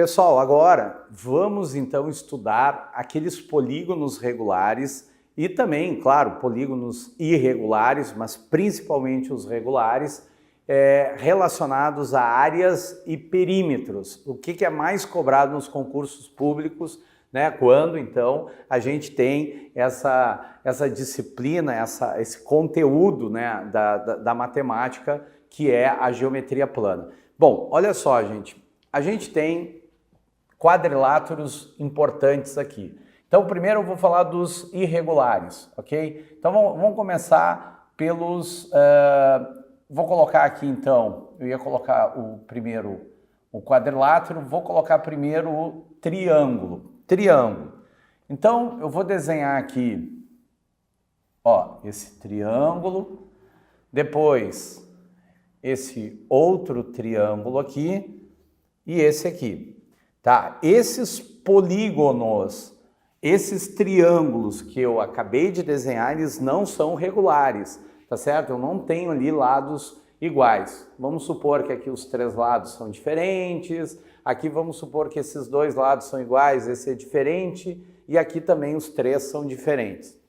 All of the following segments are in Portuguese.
Pessoal, agora vamos então estudar aqueles polígonos regulares e também, claro, polígonos irregulares, mas principalmente os regulares, relacionados a áreas e perímetros. O que é mais cobrado nos concursos públicos, né? Quando então a gente tem essa disciplina, esse conteúdo, né, da matemática, que é a geometria plana. Bom, olha só, gente, a gente tem quadriláteros importantes aqui. Então, primeiro eu vou falar dos irregulares, ok? Então, vamos começar pelos... vou colocar aqui, então, eu ia colocar o quadrilátero, vou colocar primeiro o triângulo. Então, eu vou desenhar aqui, ó, esse triângulo, depois esse outro triângulo aqui e esse aqui. Tá? Esses polígonos, esses triângulos que eu acabei de desenhar, eles não são regulares, tá certo? Eu não tenho ali lados iguais. Vamos supor que aqui os três lados são diferentes, aqui vamos supor que esses dois lados são iguais, esse é diferente, e aqui também os três são diferentes.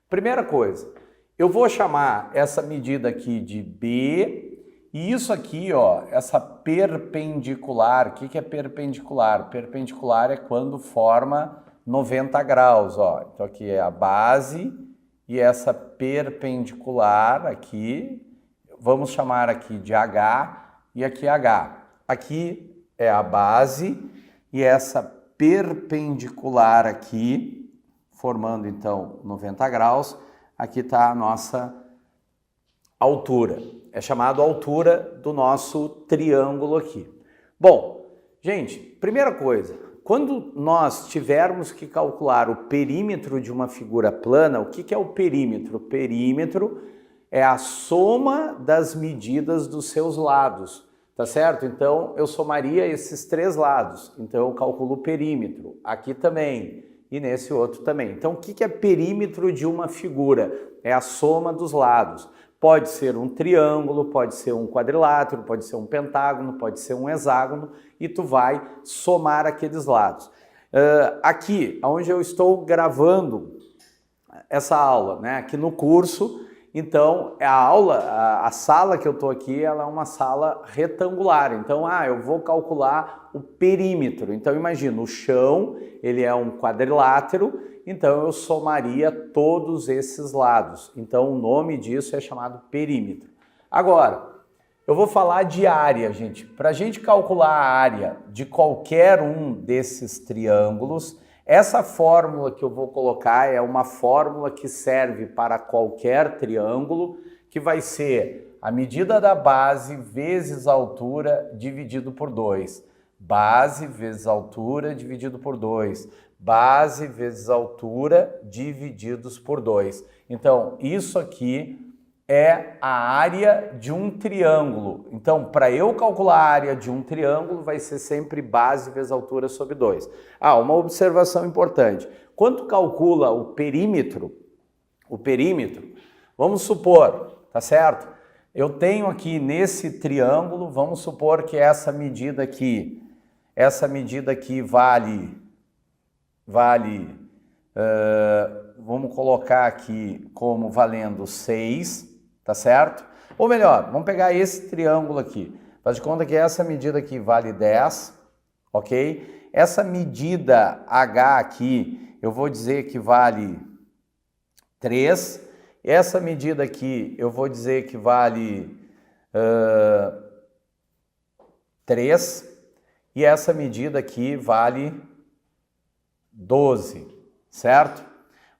Primeira coisa, eu vou chamar essa medida aqui de B, e isso aqui, ó, essa perpendicular, o que é perpendicular? Perpendicular é quando forma 90 graus, ó. Então aqui é a base e essa perpendicular aqui, vamos chamar aqui de H e aqui H. Aqui é a base e essa perpendicular aqui, formando então 90 graus, aqui está a nossa altura. É chamado altura do nosso triângulo aqui. Bom, gente, primeira coisa, quando nós tivermos que calcular o perímetro de uma figura plana, o que é o perímetro? O perímetro é a soma das medidas dos seus lados, tá certo? Então, eu somaria esses três lados, então eu calculo o perímetro, aqui também e nesse outro também. Então, o que é perímetro de uma figura? É a soma dos lados. Pode ser um triângulo, pode ser um quadrilátero, pode ser um pentágono, pode ser um hexágono e tu vai somar aqueles lados. Aqui, onde eu estou gravando essa aula, né? Aqui no curso, então a sala que eu estou aqui, ela é uma sala retangular. Então, eu vou calcular o perímetro. Então, imagina, o chão, ele é um quadrilátero, então eu somaria todos esses lados. Então o nome disso é chamado perímetro. Agora, eu vou falar de área, gente. Para a gente calcular a área de qualquer um desses triângulos, essa fórmula que eu vou colocar é uma fórmula que serve para qualquer triângulo, que vai ser a medida da base vezes a altura dividido por 2. Base vezes altura dividido por 2. Base vezes altura divididos por 2. Então, isso aqui é a área de um triângulo. Então, para eu calcular a área de um triângulo, vai ser sempre base vezes altura sobre 2. Uma observação importante. Quando calcula o perímetro, vamos supor, tá certo? Eu tenho aqui nesse triângulo, vamos supor que essa medida aqui vale, vamos colocar aqui como valendo 6, tá certo? Ou melhor, vamos pegar esse triângulo aqui. Faz de conta que essa medida aqui vale 10, ok? Essa medida H aqui, eu vou dizer que vale 3. Essa medida aqui, eu vou dizer que vale 3. E essa medida aqui vale 12, certo?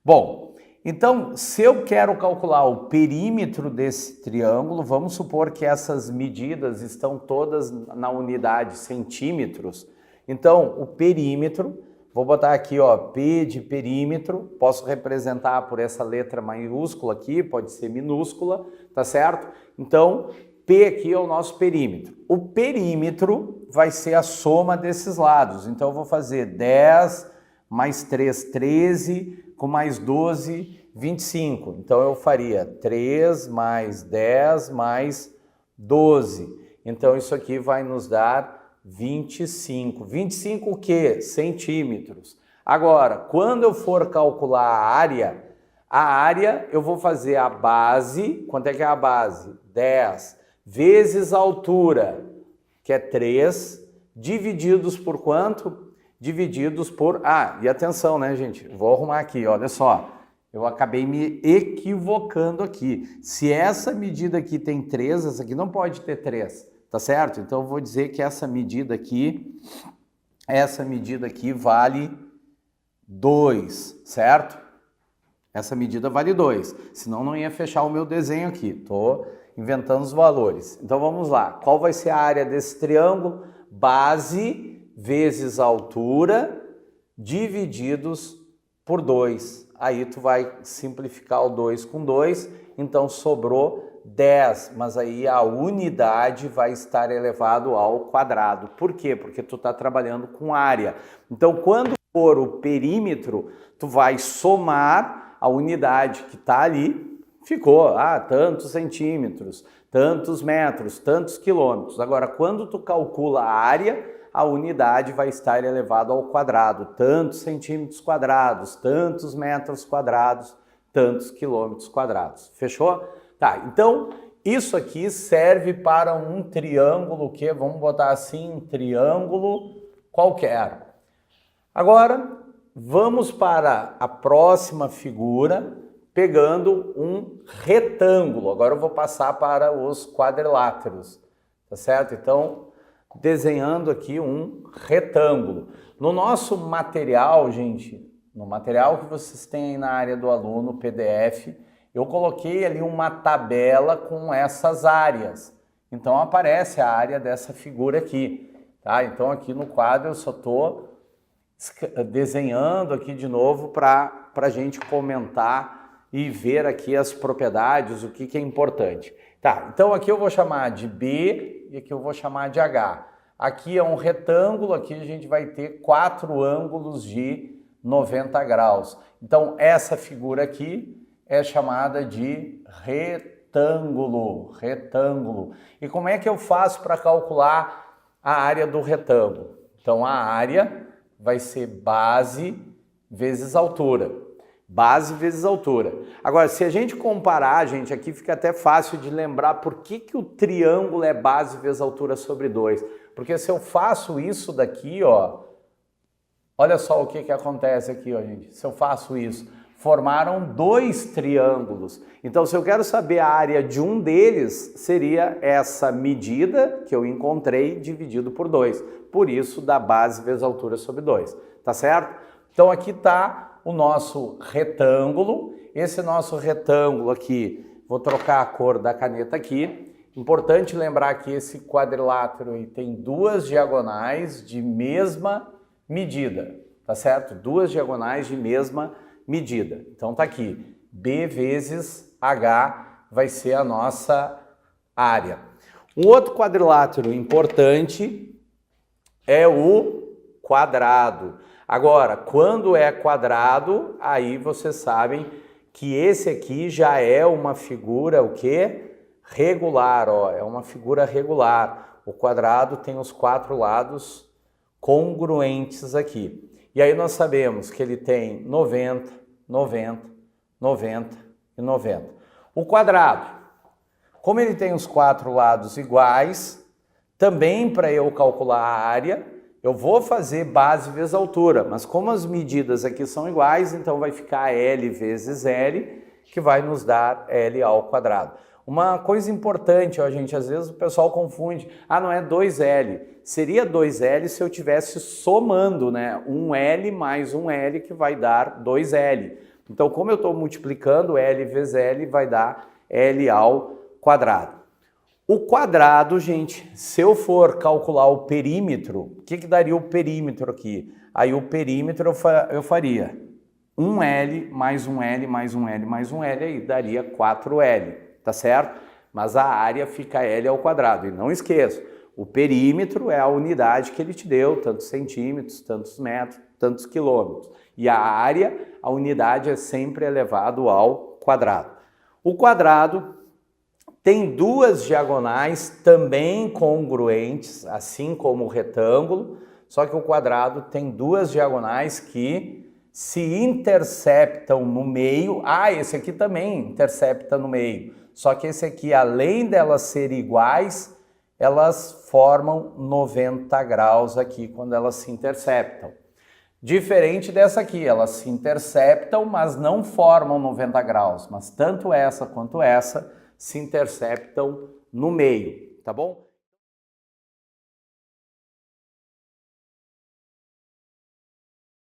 Bom, então, se eu quero calcular o perímetro desse triângulo, vamos supor que essas medidas estão todas na unidade centímetros. Então, o perímetro, vou botar aqui, ó, P de perímetro, posso representar por essa letra maiúscula aqui, pode ser minúscula, tá certo? Então, P aqui é o nosso perímetro. O perímetro vai ser a soma desses lados. Então, eu vou fazer 10 mais 3, 13, com mais 12, 25. Então, eu faria 3 mais 10 mais 12. Então, isso aqui vai nos dar 25. 25 o quê? Centímetros. Agora, quando eu for calcular a área eu vou fazer a base, quanto é que é a base? 10, vezes a altura, que é 3, divididos por quanto? Divididos por... e atenção, né, gente? Vou arrumar aqui, olha só. Eu acabei me equivocando aqui. Se essa medida aqui tem 3, essa aqui não pode ter 3, tá certo? Então eu vou dizer que essa medida aqui vale 2, certo? Essa medida vale 2, senão não ia fechar o meu desenho aqui. Tô inventando os valores. Então vamos lá. Qual vai ser a área desse triângulo? Base vezes altura divididos por 2. Aí tu vai simplificar o 2 com 2, então sobrou 10, mas aí a unidade vai estar elevado ao quadrado. Por quê? Porque tu está trabalhando com área. Então, quando for o perímetro, tu vai somar a unidade que está ali, ficou, tantos centímetros, tantos metros, tantos quilômetros. Agora, quando tu calcula a área, a unidade vai estar elevada ao quadrado, tantos centímetros quadrados, tantos metros quadrados, tantos quilômetros quadrados. Fechou? Tá, então isso aqui serve para um triângulo que, vamos botar assim, um triângulo qualquer. Agora, vamos para a próxima figura, pegando um retângulo. Agora eu vou passar para os quadriláteros, tá certo? Então, desenhando aqui um retângulo. No nosso material, gente, no material que vocês têm aí na área do aluno, PDF, eu coloquei ali uma tabela com essas áreas. Então aparece a área dessa figura aqui, tá? Então aqui no quadro eu só estou desenhando aqui de novo para a gente comentar e ver aqui as propriedades, o que é importante. Tá, então aqui eu vou chamar de B e aqui eu vou chamar de H. Aqui é um retângulo, aqui a gente vai ter 4 ângulos de 90 graus. Então essa figura aqui é chamada de retângulo. E como é que eu faço para calcular a área do retângulo? Então a área vai ser base vezes altura. Base vezes altura. Agora, se a gente comparar, gente, aqui fica até fácil de lembrar por que o triângulo é base vezes altura sobre 2. Porque se eu faço isso daqui, ó, olha só o que acontece aqui, ó, gente. Se eu faço isso, formaram 2 triângulos. Então, se eu quero saber a área de um deles, seria essa medida que eu encontrei dividido por 2. Por isso, da base vezes altura sobre 2. Tá certo? Então, aqui está o nosso retângulo. Esse nosso retângulo aqui, vou trocar a cor da caneta aqui. Importante lembrar que esse quadrilátero aí tem 2 diagonais de mesma medida, tá certo? 2 diagonais de mesma medida. Então tá aqui, B vezes H vai ser a nossa área. Um outro quadrilátero importante é o quadrado. Agora, quando é quadrado, aí vocês sabem que esse aqui já é uma figura, o quê? Regular, ó, é uma figura regular. O quadrado tem os 4 lados congruentes aqui. E aí nós sabemos que ele tem 90, 90, 90 e 90. O quadrado, como ele tem os 4 lados iguais, também para eu calcular a área, eu vou fazer base vezes altura, mas como as medidas aqui são iguais, então vai ficar L vezes L, que vai nos dar L ao quadrado. Uma coisa importante, ó, gente, às vezes o pessoal confunde, não é 2L, seria 2L se eu estivesse somando, né, um L mais um L que vai dar 2L. Então, como eu estou multiplicando, L vezes L vai dar L ao quadrado. O quadrado, gente, se eu for calcular o perímetro, o que daria o perímetro aqui? Aí o perímetro eu faria 1L mais 1L mais 1L mais 1L, aí daria 4L, tá certo? Mas a área fica L ao quadrado. E não esqueça, o perímetro é a unidade que ele te deu, tantos centímetros, tantos metros, tantos quilômetros. E a área, a unidade é sempre elevado ao quadrado. O quadrado tem duas diagonais também congruentes, assim como o retângulo, só que o quadrado tem duas diagonais que se interceptam no meio. Ah, esse aqui também intercepta no meio, só que esse aqui, além delas serem iguais, elas formam 90 graus aqui quando elas se interceptam. Diferente dessa aqui, elas se interceptam, mas não formam 90 graus, mas tanto essa quanto essa se interceptam no meio, tá bom?